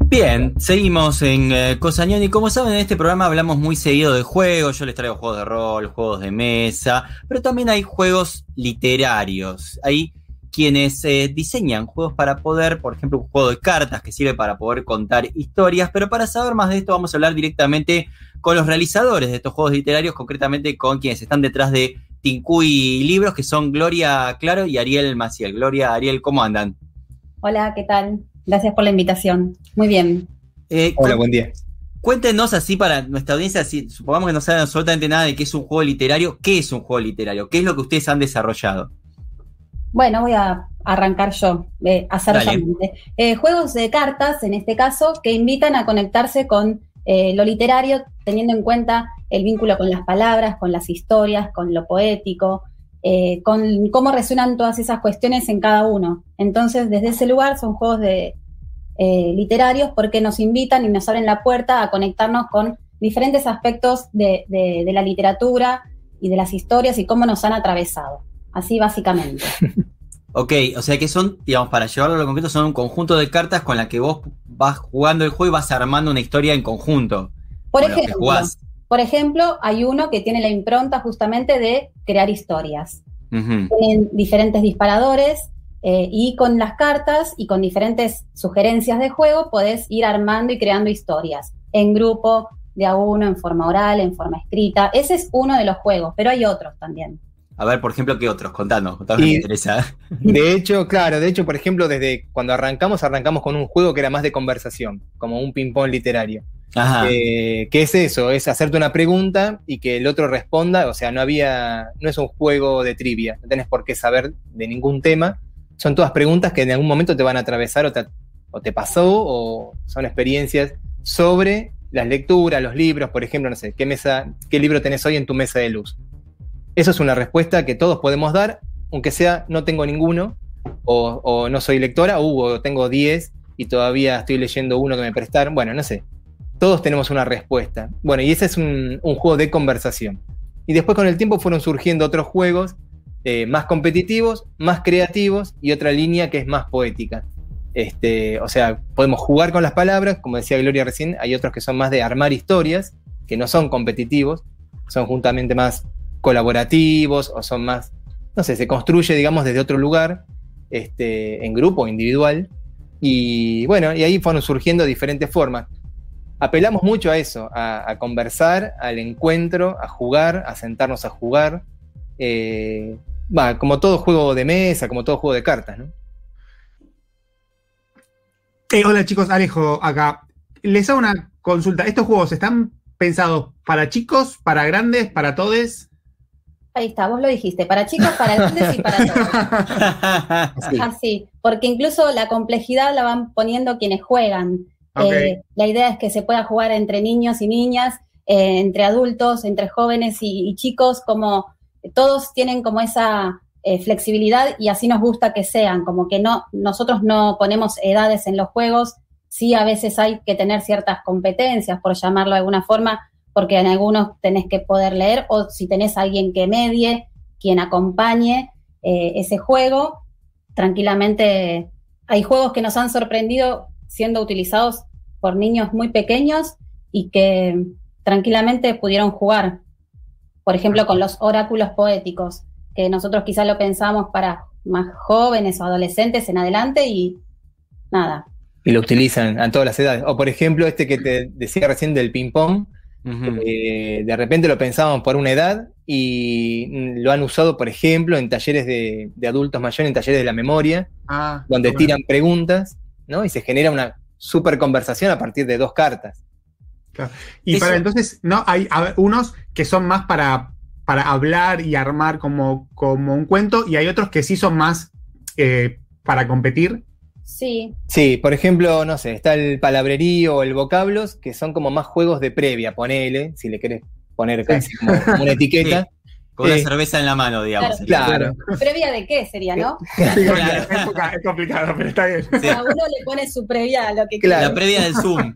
Bien, seguimos en Cosañón y como saben en este programa hablamos muy seguido de juegos, yo les traigo juegos de rol, juegos de mesa, pero también hay juegos literarios, hay quienes diseñan juegos para poder, por ejemplo un juego de cartas que sirve para poder contar historias, pero para saber más de esto vamos a hablar directamente con los realizadores de estos juegos literarios, concretamente con quienes están detrás de Tincuy Libros, que son Gloria Claro y Ariel Maciel. Gloria, Ariel, ¿cómo andan? Hola, ¿qué tal? Gracias por la invitación. Muy bien. Hola, buen día. Cuéntenos así para nuestra audiencia, si supongamos que no saben absolutamente nada de qué es un juego literario, ¿qué es un juego literario? ¿Qué es lo que ustedes han desarrollado? Bueno, voy a arrancar yo, juegos de cartas, en este caso, que invitan a conectarse con lo literario, teniendo en cuenta el vínculo con las palabras, con las historias, con lo poético, con cómo resuenan todas esas cuestiones en cada uno. Entonces, desde ese lugar son juegos literarios porque nos invitan y nos abren la puerta a conectarnos con diferentes aspectos de la literatura y de las historias y cómo nos han atravesado. Así básicamente. Ok, o sea que son, digamos, para llevarlo a lo concreto, son un conjunto de cartas con la que vos vas jugando el juego y vas armando una historia en conjunto. Por ejemplo, hay uno que tiene la impronta justamente de crear historias. Uh-huh. Tienen diferentes disparadores y con las cartas y con diferentes sugerencias de juego podés ir armando y creando historias. En grupo, de a uno, en forma oral, en forma escrita. Ese es uno de los juegos, pero hay otros también. A ver, por ejemplo, ¿qué otros? Contanos, me interesa. De hecho, por ejemplo, desde cuando arrancamos con un juego que era más de conversación, como un ping-pong literario. Ajá. ¿Qué es eso? Es hacerte una pregunta y que el otro responda, o sea, no es un juego de trivia, no tenés por qué saber de ningún tema, son todas preguntas que en algún momento te van a atravesar o te pasó, o son experiencias sobre las lecturas, los libros, por ejemplo, no sé, ¿qué libro tenés hoy en tu mesa de luz? Eso es una respuesta que todos podemos dar, aunque sea no tengo ninguno, o no soy lectora, o tengo 10 y todavía estoy leyendo uno que me prestaron, bueno, no sé. Todos tenemos una respuesta. Bueno, y ese es un juego de conversación. Y después con el tiempo fueron surgiendo otros juegos más competitivos, más creativos y otra línea que es más poética. O sea, podemos jugar con las palabras, como decía Gloria recién, hay otros que son más de armar historias, que no son competitivos, son juntamente más colaborativos o son más, no sé, se construye, digamos, desde otro lugar, en grupo o individual. Y bueno, y ahí fueron surgiendo diferentes formas. Apelamos mucho a eso, a conversar, al encuentro, a jugar, a sentarnos a jugar. Como todo juego de mesa, como todo juego de cartas, ¿no? Hola chicos, Alejo acá. Les hago una consulta. ¿Estos juegos están pensados para chicos, para grandes, para todes? Ahí está, vos lo dijiste, para chicos, para grandes y para todos. Sí. Así, porque incluso la complejidad la van poniendo quienes juegan. Okay. La idea es que se pueda jugar entre niños y niñas, entre adultos, entre jóvenes y chicos, como todos tienen como esa flexibilidad y así nos gusta que sean, como que nosotros no ponemos edades en los juegos, sí a veces hay que tener ciertas competencias, por llamarlo de alguna forma, porque en algunos tenés que poder leer o si tenés a alguien que medie, quien acompañe ese juego, tranquilamente hay juegos que nos han sorprendido siendo utilizados por niños muy pequeños y que tranquilamente pudieron jugar. Por ejemplo, con los oráculos poéticos, que nosotros quizás lo pensamos para más jóvenes o adolescentes en adelante y nada. Y lo utilizan a todas las edades. O por ejemplo, que te decía recién del ping-pong, uh-huh. De repente lo pensábamos por una edad y lo han usado, por ejemplo, en talleres de adultos mayores, en talleres de la memoria, donde tiran preguntas, ¿no? Y se genera una super conversación a partir de 2 cartas. Claro. Y entonces, ¿no? Hay unos que son más para hablar y armar como un cuento, y hay otros que sí son más para competir. Sí. Sí, por ejemplo, no sé, está el palabrerío o el vocablos, que son como más juegos de previa, ponele, si le querés poner casi como una etiqueta. Sí. Con una cerveza en la mano, digamos. Claro. ¿Previa de qué sería, no? Sí, claro. Es complicado, pero está bien. Sí. A uno le pone su previa a lo que claro. La previa del Zoom.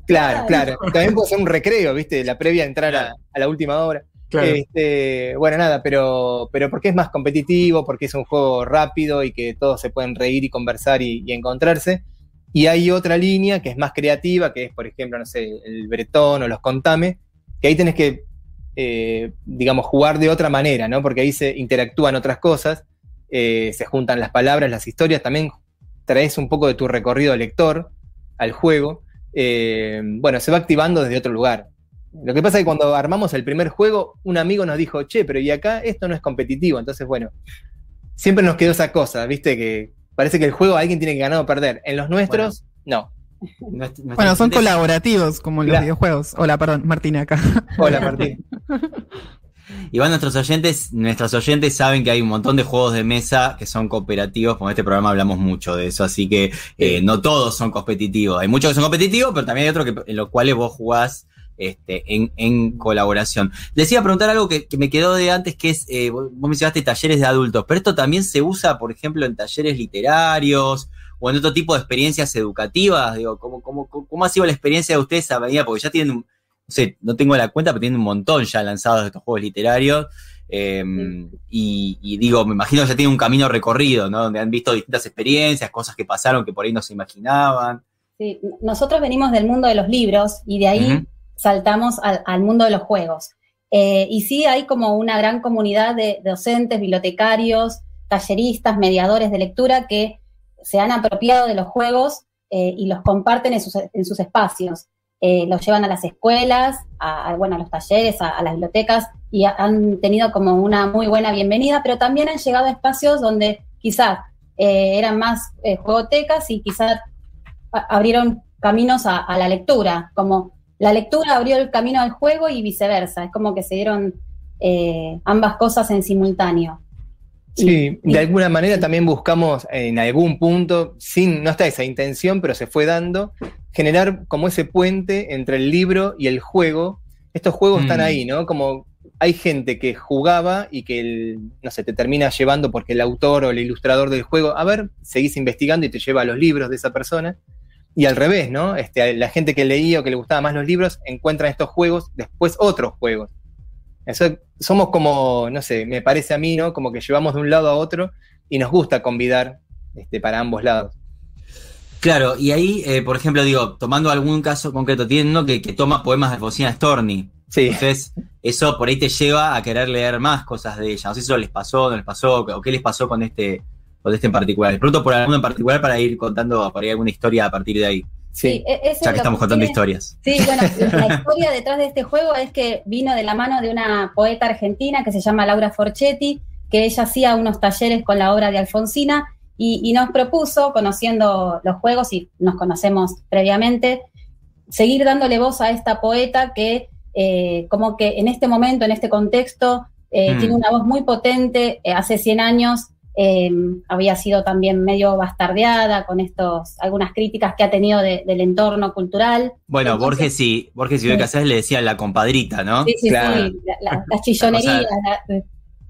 Claro. También puede ser un recreo, ¿viste? La previa a entrar a la última hora. Claro. Bueno, nada, pero porque es más competitivo, porque es un juego rápido y que todos se pueden reír y conversar y encontrarse. Y hay otra línea que es más creativa, que es, por ejemplo, no sé, el bretón o los contame, que ahí tenés que, digamos, jugar de otra manera, ¿no? Porque ahí se interactúan otras cosas, se juntan las palabras, las historias, también traes un poco de tu recorrido lector al juego. Bueno, se va activando desde otro lugar. Lo que pasa es que cuando armamos el primer juego, un amigo nos dijo, che, pero y acá esto no es competitivo. Entonces, bueno, siempre nos quedó esa cosa, ¿viste? Que parece que el juego alguien tiene que ganar o perder. En los nuestros, no. Bueno, son colaborativos como los videojuegos. Hola, perdón, Martín acá. Hola, Martín. Igual nuestros oyentes saben que hay un montón de juegos de mesa que son cooperativos, porque en este programa hablamos mucho de eso, así que no todos son competitivos. Hay muchos que son competitivos, pero también hay otros en los cuales vos jugás en colaboración. Les iba a preguntar algo que me quedó de antes, que es, vos mencionaste talleres de adultos, pero esto también se usa, por ejemplo, en talleres literarios o en otro tipo de experiencias educativas. Digo, ¿cómo ha sido la experiencia de ustedes a medida? Porque ya tienen, no sé, no tengo la cuenta, pero tienen un montón ya lanzados de estos juegos literarios. Y digo, me imagino que ya tienen un camino recorrido, ¿no? Donde han visto distintas experiencias, cosas que pasaron que por ahí no se imaginaban. Sí, nosotros venimos del mundo de los libros y de ahí saltamos al mundo de los juegos. Y sí hay como una gran comunidad de docentes, bibliotecarios, talleristas, mediadores de lectura que se han apropiado de los juegos y los comparten en sus espacios. Los llevan a las escuelas, a los talleres, a las bibliotecas, y han tenido como una muy buena bienvenida, pero también han llegado a espacios donde quizás eran más juegotecas y quizás abrieron caminos a la lectura, como la lectura abrió el camino al juego y viceversa. Es como que se dieron ambas cosas en simultáneo. Sí, de alguna manera también buscamos en algún punto, no está esa intención, pero se fue dando, generar como ese puente entre el libro y el juego. Estos juegos están ahí, ¿no? Como hay gente que jugaba y que, no sé, te termina llevando porque el autor o el ilustrador del juego, a ver, seguís investigando y te lleva a los libros de esa persona. Y al revés, ¿no? La gente que leía o que le gustaban más los libros encuentra en estos juegos después otros juegos. Eso, somos como, no sé, me parece a mí, ¿no? Como que llevamos de un lado a otro y nos gusta convidar para ambos lados. Claro, y ahí, por ejemplo, digo, tomando algún caso concreto, tienen uno que toma poemas de Alfonsina Storni. Sí. Entonces, eso por ahí te lleva a querer leer más cosas de ella. No sé si eso les pasó, no les pasó, o qué les pasó con este en particular. Les pregunto por alguno en particular para ir contando por ahí alguna historia a partir de ahí. Sí, ya que estamos contando historias. Sí, bueno, la historia detrás de este juego es que vino de la mano de una poeta argentina que se llama Laura Forchetti, que ella hacía unos talleres con la obra de Alfonsina y nos propuso, conociendo los juegos y nos conocemos previamente, seguir dándole voz a esta poeta que como que en este momento, en este contexto, tiene una voz muy potente. Hace 100 años había sido también medio bastardeada con algunas críticas que ha tenido del entorno cultural. Bueno, Borges y Casas le decían la compadrita, ¿no? Sí, claro. Sí, las chillonerías.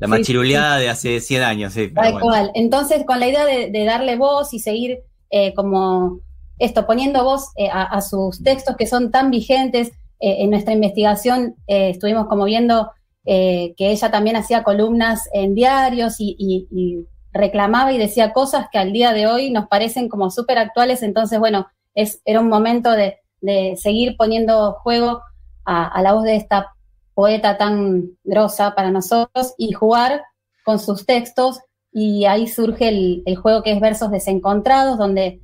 La machiruleada de hace 100 años, sí. Tal cual. Entonces, con la idea de darle voz y seguir como poniendo voz a sus textos que son tan vigentes, en nuestra investigación estuvimos como viendo que ella también hacía columnas en diarios y reclamaba y decía cosas que al día de hoy nos parecen como súper actuales. Entonces, bueno, era un momento de seguir poniendo juego a la voz de esta poeta tan grosa para nosotros y jugar con sus textos, y ahí surge el juego que es Versos Desencontrados, donde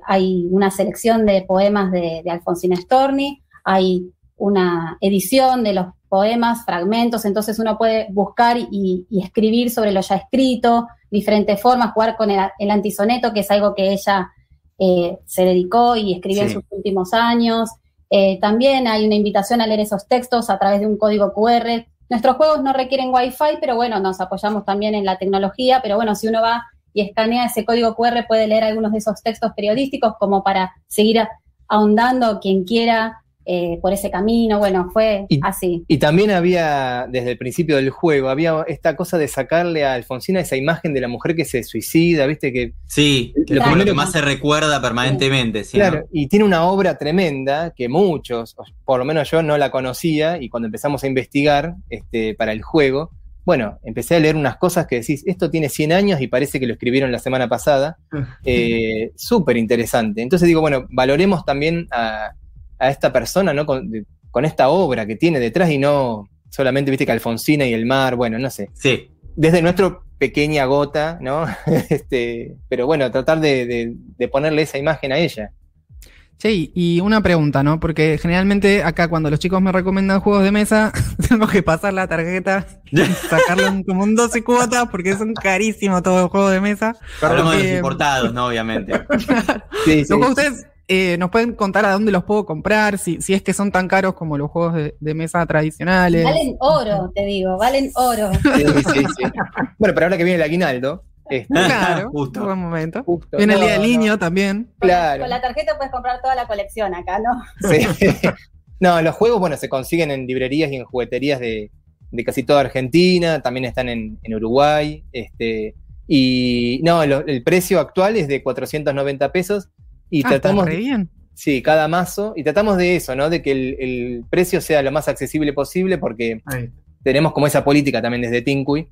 hay una selección de poemas de Alfonsina Storni, hay una edición de los poemas, fragmentos, entonces uno puede buscar y escribir sobre lo ya escrito, diferentes formas, jugar con el antisoneto, que es algo que ella se dedicó y escribió en sus últimos años. También hay una invitación a leer esos textos a través de un código QR. Nuestros juegos no requieren Wi-Fi, pero bueno, nos apoyamos también en la tecnología, pero bueno, si uno va y escanea ese código QR puede leer algunos de esos textos periodísticos como para seguir ahondando quien quiera por ese camino. Bueno, fue así. Y también había, desde el principio del juego, había esta cosa de sacarle a Alfonsina esa imagen de la mujer que se suicida, ¿viste? Que sí, lo primero que más se recuerda permanentemente. ¿Sí, claro, no? Y tiene una obra tremenda que muchos, por lo menos yo no la conocía, y cuando empezamos a investigar para el juego, bueno, empecé a leer unas cosas que decís, esto tiene 100 años y parece que lo escribieron la semana pasada. Súper interesante. Entonces digo, bueno, valoremos también a esta persona, ¿no? Con esta obra que tiene detrás y no solamente, viste, que Alfonsina y el mar, bueno, no sé. Sí. Desde nuestra pequeña gota, ¿no? Pero bueno, tratar de ponerle esa imagen a ella. Sí, y una pregunta, ¿no? Porque generalmente acá cuando los chicos me recomiendan juegos de mesa, tengo que pasar la tarjeta y sacarle como un 12 cuotas porque son carísimos todos los juegos de mesa. Hablamos de los importados, ¿no? Obviamente. Sí. Los juegos ustedes nos pueden contar a dónde los puedo comprar, si es que son tan caros como los juegos de mesa tradicionales. Valen oro, te digo, valen oro. Sí. Bueno, pero ahora que viene el aguinaldo. Claro, justo. Buen momento. Viene el Día del Niño también. Claro. Con la tarjeta puedes comprar toda la colección acá, ¿no? Sí. No, los juegos, bueno, se consiguen en librerías y en jugueterías de casi toda Argentina, también están en Uruguay, y no, el precio actual es de 490 pesos y tratamos... Está re bien. Sí, cada mazo, y tratamos de eso, ¿no? De que el precio sea lo más accesible posible porque tenemos como esa política también desde Tincuy,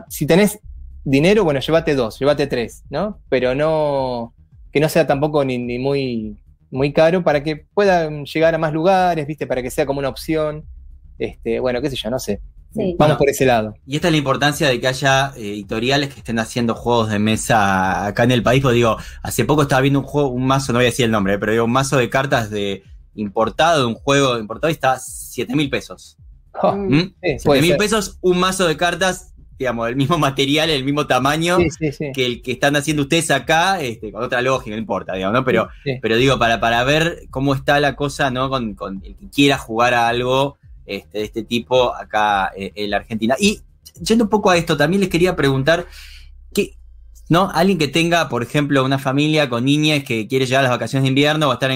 si tenés dinero, bueno, llévate 2, llévate 3, ¿no? Pero no, que no sea tampoco ni muy caro para que puedan llegar a más lugares, ¿viste? Para que sea como una opción, bueno, qué sé yo, no sé. Sí. Vamos por ese lado. Y esta es la importancia de que haya editoriales que estén haciendo juegos de mesa acá en el país. Pues digo, hace poco estaba viendo un mazo, no voy a decir el nombre, pero digo, un mazo de cartas importado, de un juego importado, y está 7.000 pesos. Oh, sí, 7.000 pesos, un mazo de cartas, digamos, el mismo material, el mismo tamaño que el que están haciendo ustedes acá, con otra lógica, no importa, digamos, ¿no? Pero digo, para ver cómo está la cosa, ¿no? Con el que quiera jugar a algo de este tipo acá en la Argentina. Y yendo un poco a esto, también les quería preguntar, ¿no? Alguien que tenga, por ejemplo, una familia con niñas que quiere llegar a las vacaciones de invierno o estar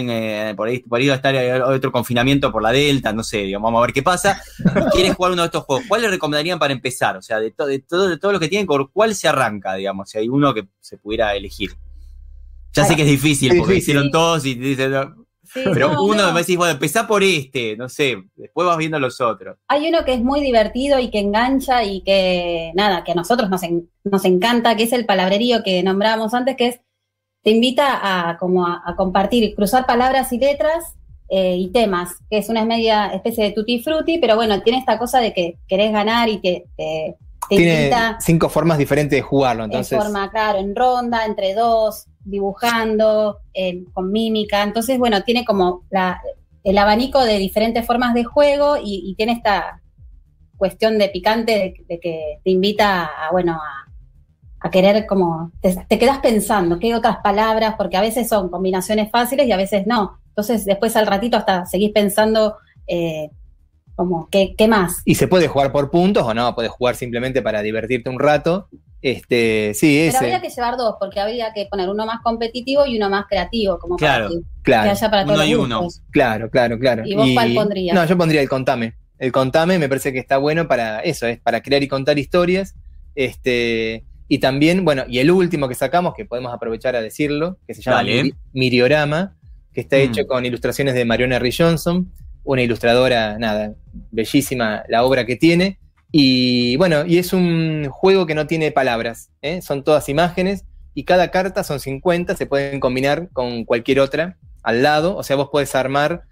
por ahí va a estar otro confinamiento por la Delta, no sé, digamos, vamos a ver qué pasa, y quiere jugar uno de estos juegos, ¿cuál le recomendarían para empezar? O sea, de todo lo que tienen, ¿por cuál se arranca, digamos, si hay uno que se pudiera elegir? Ya sé que es difícil, porque hicieron todos y dicen... Sí, pero uno me decís, bueno, empezá por no sé, después vas viendo los otros. Hay uno que es muy divertido y que engancha y que, nada, que a nosotros nos encanta, que es el palabrerío que nombrábamos antes, que te invita a compartir, cruzar palabras y letras y temas, que es una media especie de tutti frutti, pero bueno, tiene esta cosa de que querés ganar y que te invita... 5 formas diferentes de jugarlo, entonces. En forma, claro, en ronda, entre 2... dibujando, con mímica, entonces bueno, tiene como el abanico de diferentes formas de juego y tiene esta cuestión de picante de que te invita a querer como, te quedas pensando qué otras palabras, porque a veces son combinaciones fáciles y a veces no, entonces después al ratito hasta seguís pensando como ¿qué más? Y se puede jugar por puntos o no, puedes jugar simplemente para divertirte un rato. Pero habría que llevar 2, porque habría que poner uno más competitivo y uno más creativo, como para que haya para todos los gustos. Claro. ¿Y vos cuál pondrías? No, yo pondría el Contame. El Contame me parece que está bueno para eso, es para crear y contar historias. Y también, bueno, y el último que sacamos, que podemos aprovechar a decirlo, que se llama Miriorama, que está hecho con ilustraciones de Marion R. Johnson, una ilustradora, bellísima la obra que tiene. Y bueno, y es un juego que no tiene palabras, son todas imágenes y cada carta son 50, se pueden combinar con cualquier otra al lado, o sea, vos podés armar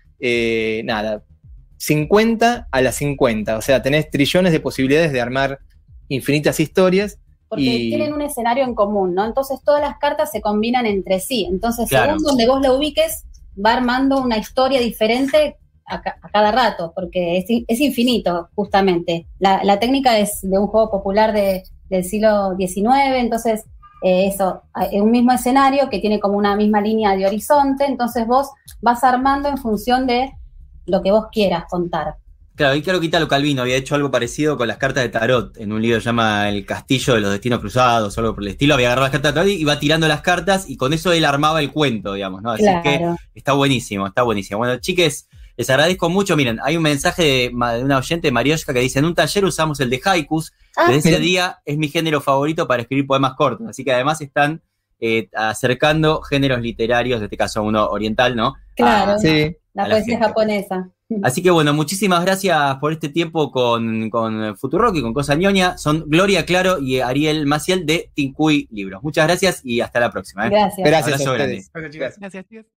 50 a las 50, o sea, tenés trillones de posibilidades de armar infinitas historias. Porque tienen un escenario en común, ¿no? Entonces todas las cartas se combinan entre sí, entonces según donde vos lo ubiques, va armando una historia diferente a cada rato, porque es infinito, justamente. La técnica es de un juego popular del siglo XIX, entonces es un mismo escenario que tiene como una misma línea de horizonte, entonces vos vas armando en función de lo que vos quieras contar. Claro, y claro que Italo Calvino había hecho algo parecido con las cartas de tarot, en un libro que se llama El Castillo de los Destinos Cruzados, o algo por el estilo, había agarrado las cartas de tarot y iba tirando las cartas, y con eso él armaba el cuento, digamos, ¿no? Así que está buenísimo. Bueno, chiques, les agradezco mucho. Miren, hay un mensaje de una oyente, Marioshka, que dice: en un taller usamos el de haikus. Desde ese día es mi género favorito para escribir poemas cortos. Así que además están acercando géneros literarios, en este caso uno oriental, ¿no? Claro, la poesía japonesa. Así que bueno, muchísimas gracias por este tiempo con Futurock y con Cosa Ñoña. Son Gloria Claro y Ariel Maciel de Tincuy Libros. Muchas gracias y hasta la próxima. Gracias. Gracias Abrazo a ustedes. grande. Gracias, chicos.